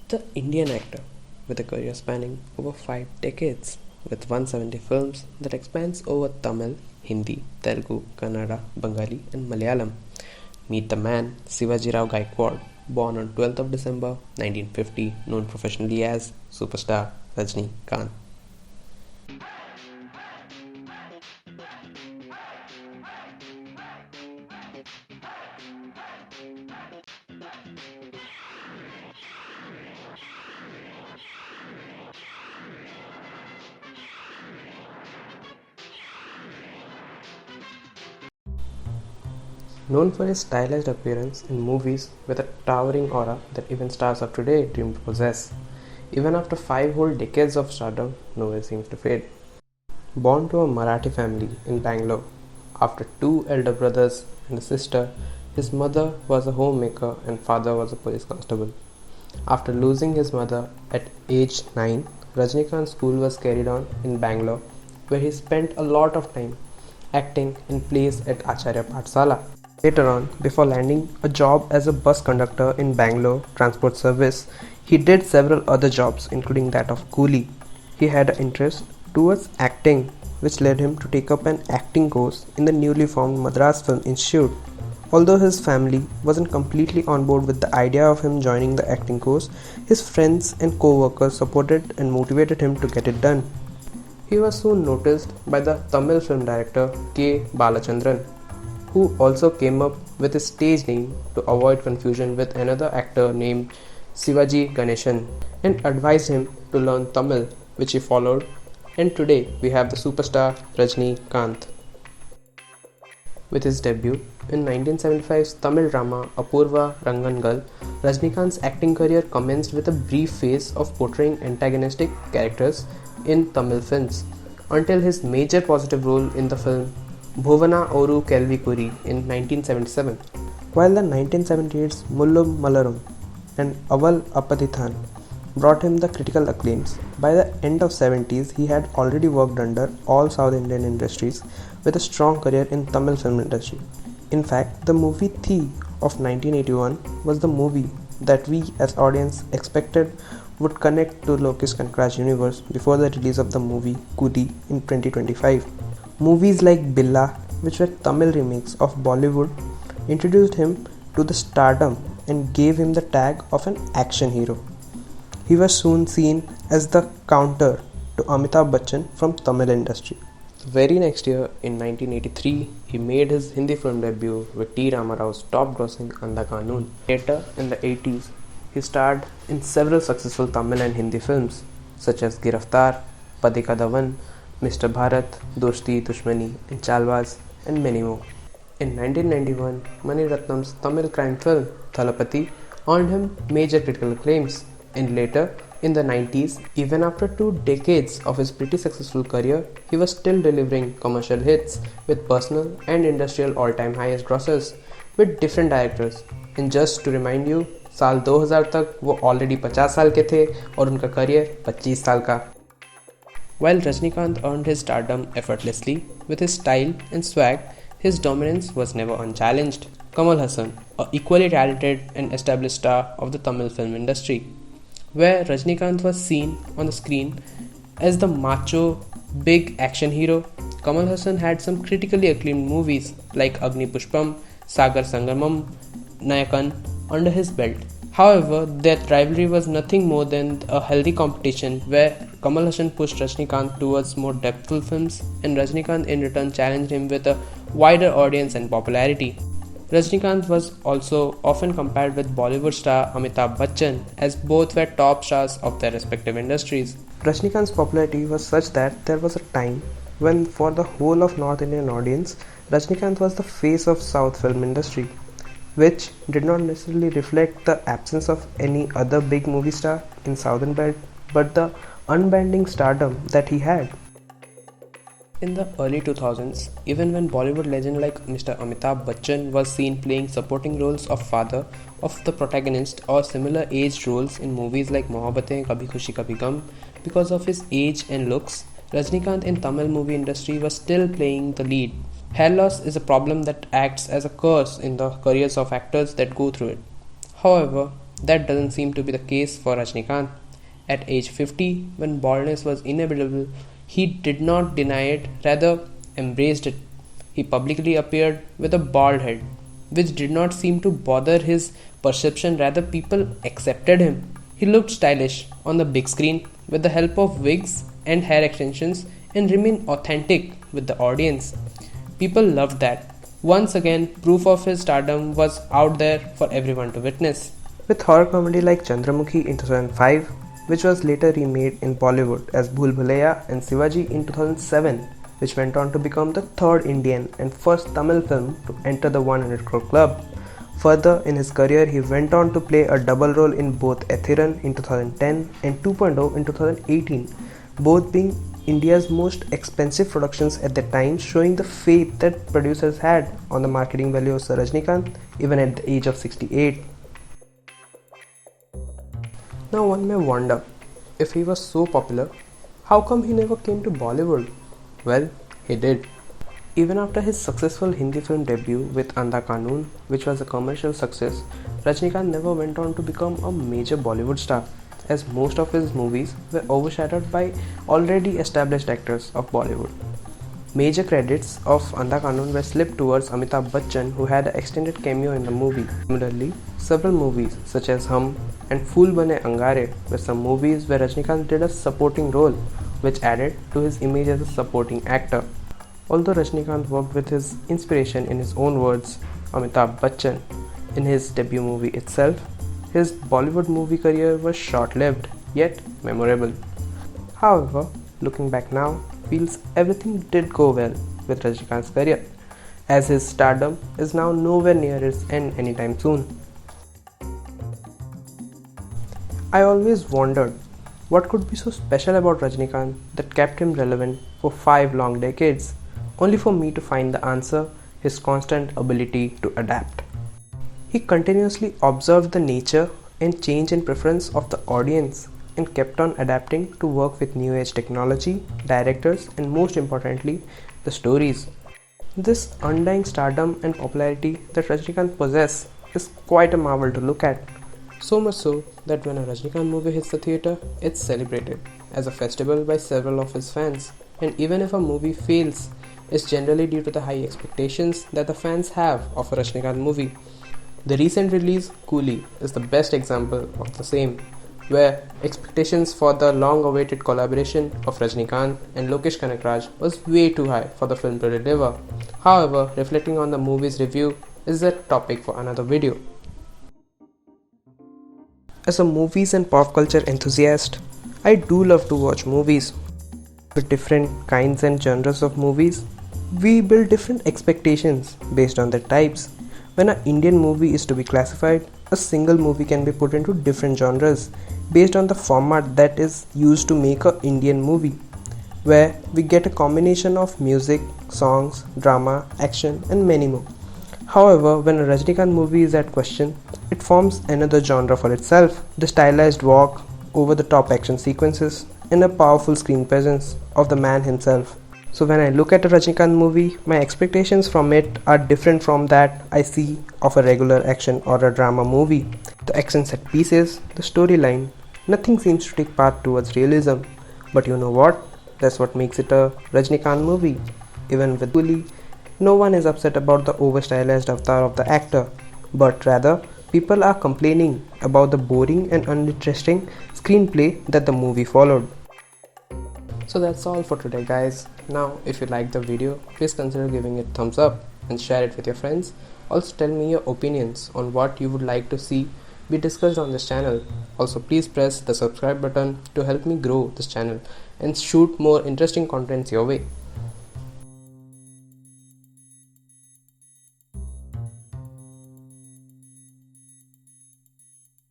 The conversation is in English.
The Indian actor, with a career spanning over 5 decades, with 170 films that expands over Tamil, Hindi, Telugu, Kannada, Bengali, and Malayalam. Meet the man Sivaji Rao Gaikwad, born on 12th of December 1950, known professionally as superstar Rajinikanth. Known for his stylized appearance in movies with a towering aura that even stars of today dream to possess, even after 5 whole decades of stardom, nowhere seems to fade. Born to a Marathi family in Bangalore, after two elder brothers and a sister, his mother was a homemaker and father was a police constable. After losing his mother at age 9, Rajinikanth's school was carried on in Bangalore, where he spent a lot of time acting in plays at Acharya Pathsala. Later on, before landing a job as a bus conductor in Bangalore Transport Service, he did several other jobs, including that of coolie. He had an interest towards acting, which led him to take up an acting course in the newly formed Madras Film Institute. Although his family wasn't completely on board with the idea of him joining the acting course, his friends and co-workers supported and motivated him to get it done. He was soon noticed by the Tamil film director K. Balachandran, who also came up with his stage name to avoid confusion with another actor named Sivaji Ganesan, and advised him to learn Tamil, which he followed, and today we have the superstar Rajinikanth. With his debut in 1975's Tamil drama Apurva Rangangal, Rajinikanth's acting career commenced with a brief phase of portraying antagonistic characters in Tamil films, until his major positive role in the film Bhuvana Oru Kelvi Kuri in 1977. While the 1978's Mullum Malarum and Aval Apatithan brought him the critical acclaims, by the end of 70s he had already worked under all South Indian industries with a strong career in Tamil film industry. In fact, the movie Thi of 1981 was the movie that we as audience expected would connect to Lokesh Kanagaraj's universe before the release of the movie Kudi in 2025. Movies like Billa, which were Tamil remakes of Bollywood, introduced him to the stardom and gave him the tag of an action hero. He was soon seen as the counter to Amitabh Bachchan from Tamil industry. The very next year, in 1983, he made his Hindi film debut with T. Ramarao's top-grossing Anda Kanun. Later, in the 80s, he starred in several successful Tamil and Hindi films such as Giraftar, Padi Ka Davan, Mr. Bharat, Dosti Dushmani, and Chalwaz, and many more. In 1991, Mani Ratnam's Tamil crime film Thalapathy earned him major critical acclaims, and later, in the 90s, even after 2 decades of his pretty successful career, he was still delivering commercial hits with personal and industrial all-time highest grosses with different directors. And just to remind you, साल 2000 तक वो already 50 साल के थे और उनका career 25 साल का. While Rajinikanth earned his stardom effortlessly with his style and swag, his dominance was never unchallenged. Kamal Haasan, an equally talented and established star of the Tamil film industry, where Rajinikanth was seen on the screen as the macho, big action hero, Kamal Haasan had some critically acclaimed movies like Agni Pushpam, Sagar Sangamam, Nayakan under his belt. However, that rivalry was nothing more than a healthy competition where Kamal Haasan pushed Rajinikanth towards more depthful films, and Rajinikanth in return challenged him with a wider audience and popularity. Rajinikanth was also often compared with Bollywood star Amitabh Bachchan, as both were top stars of their respective industries. Rajinikanth's popularity was such that there was a time when for the whole of North Indian audience, Rajinikanth was the face of South film industry, which did not necessarily reflect the absence of any other big movie star in Southern Belt, but the unbending stardom that he had. In the early 2000s, even when Bollywood legend like Mr. Amitabh Bachchan was seen playing supporting roles of father of the protagonist or similar aged roles in movies like Mohabbatein Kabhi Khushi Kabhi Gum, because of his age and looks, Rajinikanth in Tamil movie industry was still playing the lead. Hair loss is a problem that acts as a curse in the careers of actors that go through it. However, that doesn't seem to be the case for Rajinikanth. At age 50, when baldness was inevitable, he did not deny it, rather embraced it. He publicly appeared with a bald head, which did not seem to bother his perception, rather, people accepted him. He looked stylish on the big screen with the help of wigs and hair extensions and remained authentic with the audience. People loved that. Once again, proof of his stardom was out there for everyone to witness. With horror comedy like Chandramukhi in 2005, which was later remade in Bollywood as Bhool Bhulaiya, and Shivaji in 2007, which went on to become the third Indian and first Tamil film to enter the 100 crore club. Further in his career, he went on to play a double role in both Ethiran in 2010 and 2.0 in 2018, both being India's most expensive productions at the time, showing the faith that producers had on the marketing value of Sir Rajinikanth even at the age of 68. Now one may wonder, if he was so popular, how come he never came to Bollywood? Well, he did. Even after his successful Hindi film debut with Andha Qanoon, which was a commercial success, Rajinikanth never went on to become a major Bollywood star, as most of his movies were overshadowed by already established actors of Bollywood. Major credits of Andha Qanoon were slipped towards Amitabh Bachchan, who had an extended cameo in the movie. Similarly, several movies such as Hum and Phool Bane Angare were some movies where Rajinikanth did a supporting role, which added to his image as a supporting actor. Although Rajinikanth worked with his inspiration, in his own words, Amitabh Bachchan, in his debut movie itself, his Bollywood movie career was short-lived, yet memorable. However, looking back now, feels everything did go well with Rajinikanth's career, as his stardom is now nowhere near its end anytime soon. I always wondered what could be so special about Rajinikanth that kept him relevant for 5 long decades, only for me to find the answer: his constant ability to adapt. He continuously observed the nature and change in preference of the audience and kept on adapting to work with new age technology, directors, and most importantly, the stories. This undying stardom and popularity that Rajinikanth possesses is quite a marvel to look at. So much so that when a Rajinikanth movie hits the theatre, it's celebrated as a festival by several of his fans. And even if a movie fails, it's generally due to the high expectations that the fans have of a Rajinikanth movie. The recent release, Coolie, is the best example of the same, where expectations for the long-awaited collaboration of Rajinikanth and Lokesh Kanakraj was way too high for the film to deliver. However, reflecting on the movie's review is a topic for another video. As a movies and pop culture enthusiast, I do love to watch movies. With different kinds and genres of movies, we build different expectations based on their types. When an Indian movie is to be classified, a single movie can be put into different genres based on the format that is used to make an Indian movie, where we get a combination of music, songs, drama, action, and many more. However, when a Rajinikanth movie is at question, it forms another genre for itself: the stylized walk, over-the-top action sequences, and a powerful screen presence of the man himself. So when I look at a Rajinikanth movie, my expectations from it are different from that I see of a regular action or a drama movie. The action set pieces, the storyline, nothing seems to take part towards realism. But you know what? That's what makes it a Rajinikanth movie. Even with Coolie, no one is upset about the over-stylized avatar of the actor, but rather people are complaining about the boring and uninteresting screenplay that the movie followed. So that's all for today, guys. Now, if you liked the video, please consider giving it a thumbs up and share it with your friends. Also tell me your opinions on what you would like to see be discussed on this channel. Also please press the subscribe button to help me grow this channel and shoot more interesting contents your way.